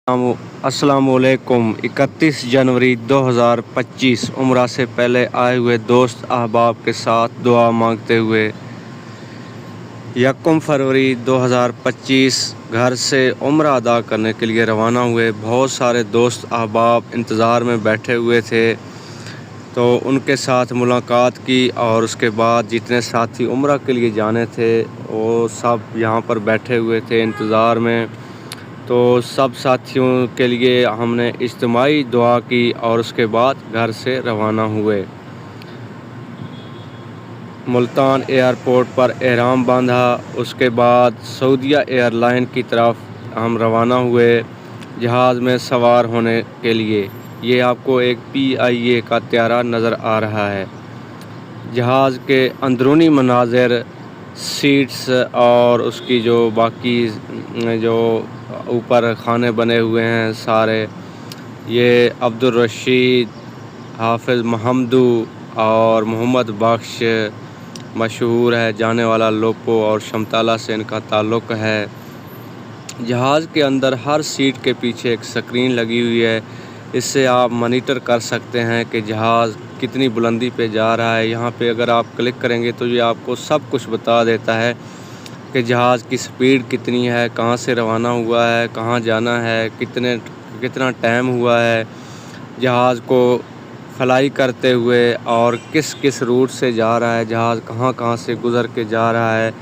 अस्सलाम वालेकुम। 31 जनवरी 2025 उम्रा से पहले आए हुए दोस्त अहबाब के साथ दुआ मांगते हुए 1 फरवरी 2025 घर से उम्रा अदा करने के लिए रवाना हुए। बहुत सारे दोस्त अहबाब इंतज़ार में बैठे हुए थे, तो उनके साथ मुलाकात की और उसके बाद जितने साथी उम्रा के लिए जाने थे वो सब यहाँ पर बैठे हुए थे इंतज़ार में। तो सब साथियों के लिए हमने इज्तिमाई दुआ की और उसके बाद घर से रवाना हुए। मुल्तान एयरपोर्ट पर एहराम बांधा, उसके बाद सऊदीया एयरलाइन की तरफ हम रवाना हुए जहाज़ में सवार होने के लिए। ये आपको एक PIA का त्यारा नज़र आ रहा है। जहाज़ के अंदरूनी मनाज़िर, सीट्स और उसकी जो बाकी जो ऊपर खाने बने हुए हैं सारे, ये अब्दुल रशीद, हाफिज़ महमदू और मोहम्मद बख्श मशहूर है जाने वाला लोपो और शमताला से इनका ताल्लुक़ है। जहाज़ के अंदर हर सीट के पीछे एक स्क्रीन लगी हुई है, इससे आप मॉनिटर कर सकते हैं कि जहाज़ कितनी बुलंदी पे जा रहा है। यहाँ पे अगर आप क्लिक करेंगे तो ये आपको सब कुछ बता देता है कि जहाज़ की स्पीड कितनी है, कहाँ से रवाना हुआ है, कहाँ जाना है, कितना टाइम हुआ है जहाज़ को फ्लाई करते हुए और किस किस रूट से जा रहा है, जहाज़ कहाँ कहाँ से गुज़र के जा रहा है।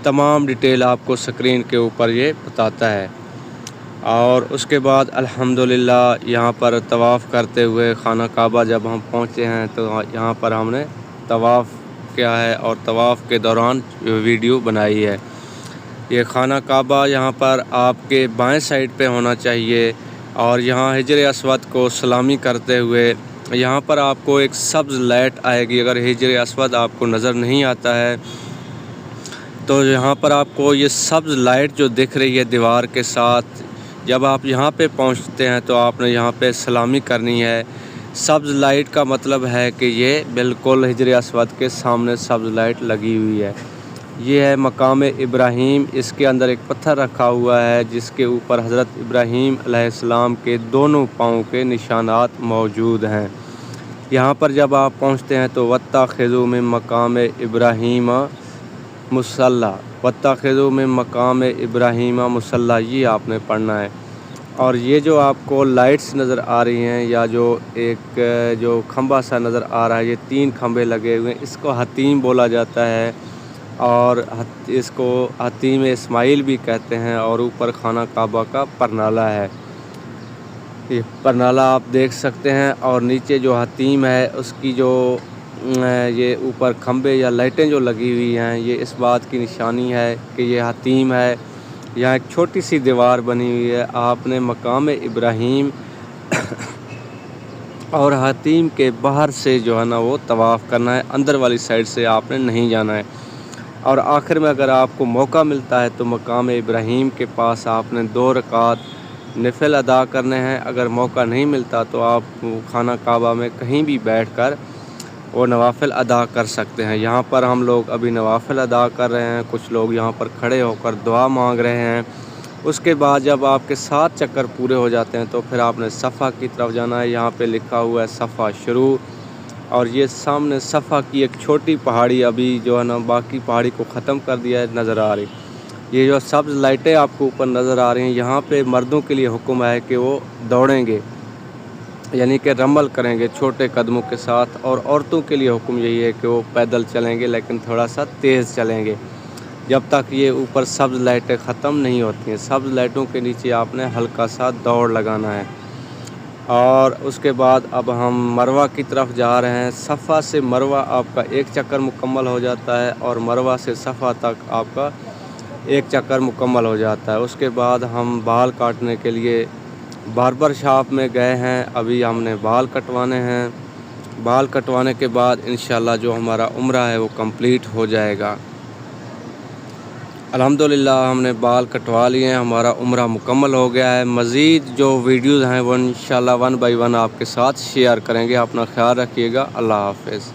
तमाम डिटेल आपको स्क्रीन के ऊपर ये बताता है। और उसके बाद अल्हम्दुलिल्लाह यहाँ पर तवाफ़ करते हुए खाना काबा जब हम पहुँचे हैं तो यहाँ पर हमने तवाफ़ किया है और तवाफ़ के दौरान वीडियो बनाई है। ये खाना काबा यहाँ पर आपके बाएं साइड पे होना चाहिए और यहाँ हिजर अस्वद को सलामी करते हुए यहाँ पर आपको एक सब्ज़ लाइट आएगी। अगर हिजर अस्वद आपको नज़र नहीं आता है तो यहाँ पर आपको ये सब्ज़ लाइट जो दिख रही है दीवार के साथ, जब आप यहाँ पे पहुँचते हैं तो आपने यहाँ पे सलामी करनी है। सब्ज़ लाइट का मतलब है कि ये बिल्कुल हिजर अस्वद के सामने सब्ज़ लाइट लगी हुई है। ये है मकाम इब्राहीम। इसके अंदर एक पत्थर रखा हुआ है जिसके ऊपर हज़रत इब्राहीम अलैहिस्सलाम के दोनों पाँव के निशानात मौजूद हैं। यहाँ पर जब आप पहुँचते हैं तो वत्तख़िज़ू मिन मकाम इब्राहीम मुसल्ला, वत्तख़िज़ू मिन मकाम इब्राहीम मुसल्ला, ये आपने पढ़ना है। और ये जो आपको लाइट्स नज़र आ रही हैं या जो एक जो खंबा सा नज़र आ रहा है, ये 3 खंबे लगे हुए हैं, इसको हतीम बोला जाता है और इसको हतीम इस्माइल भी कहते हैं। और ऊपर खाना काबा का परनाला है, ये परनाला आप देख सकते हैं। और नीचे जो हतीम है उसकी जो ये ऊपर खंबे या लाइटें जो लगी हुई हैं, ये इस बात की निशानी है कि ये हतीम है। यहाँ एक छोटी सी दीवार बनी हुई है, आपने मकाम इब्राहीम और हतीम के बाहर से जो है ना वो तवाफ़ करना है, अंदर वाली साइड से आपने नहीं जाना है। और आखिर में अगर आपको मौका मिलता है तो मकाम इब्राहीम के पास आपने 2 रकात नफिल अदा करने हैं। अगर मौका नहीं मिलता तो आप खाना काबा में कहीं भी बैठकर वो नवाफिल अदा कर सकते हैं। यहाँ पर हम लोग अभी नवाफिल अदा कर रहे हैं, कुछ लोग यहाँ पर खड़े होकर दुआ मांग रहे हैं। उसके बाद जब आपके 7 चक्कर पूरे हो जाते हैं तो फिर आपने सफ़ा की तरफ जाना है। यहाँ पे लिखा हुआ है सफ़ा शुरू, और ये सामने सफ़ा की एक छोटी पहाड़ी अभी जो है ना बाकी पहाड़ी को ख़त्म कर दिया है नज़र आ रही। ये जो सब्ज़ लाइटें आपको ऊपर नज़र आ रही हैं, यहाँ पे मर्दों के लिए हुक्म है कि वो दौड़ेंगे, यानी कि रमल करेंगे छोटे कदमों के साथ। और औरतों के लिए हुक्म यही है कि वो पैदल चलेंगे लेकिन थोड़ा सा तेज़ चलेंगे जब तक ये ऊपर सब्ज़ लाइटें ख़त्म नहीं होती हैं। सब्ज़ लाइटों के नीचे आपने हल्का सा दौड़ लगाना है। और उसके बाद अब हम मरवा की तरफ जा रहे हैं। सफ़ा से मरवा आपका 1 चक्कर मुकम्मल हो जाता है और मरवा से सफ़ा तक आपका 1 चक्कर मुकम्मल हो जाता है। उसके बाद हम बाल काटने के लिए बार्बर शॉप में गए हैं, अभी हमने बाल कटवाने हैं। बाल कटवाने के बाद इंशाल्लाह जो हमारा उम्रा है वो कंप्लीट हो जाएगा। अल्हम्दुलिल्लाह हमने बाल कटवा लिए हैं, हमारा उम्रा मुकम्मल हो गया है। मज़ीद जो वीडियोज़ हैं वो इंशाल्लाह 1 बाय 1 आपके साथ शेयर करेंगे। अपना ख्याल रखिएगा। अल्लाह हाफ़िज़।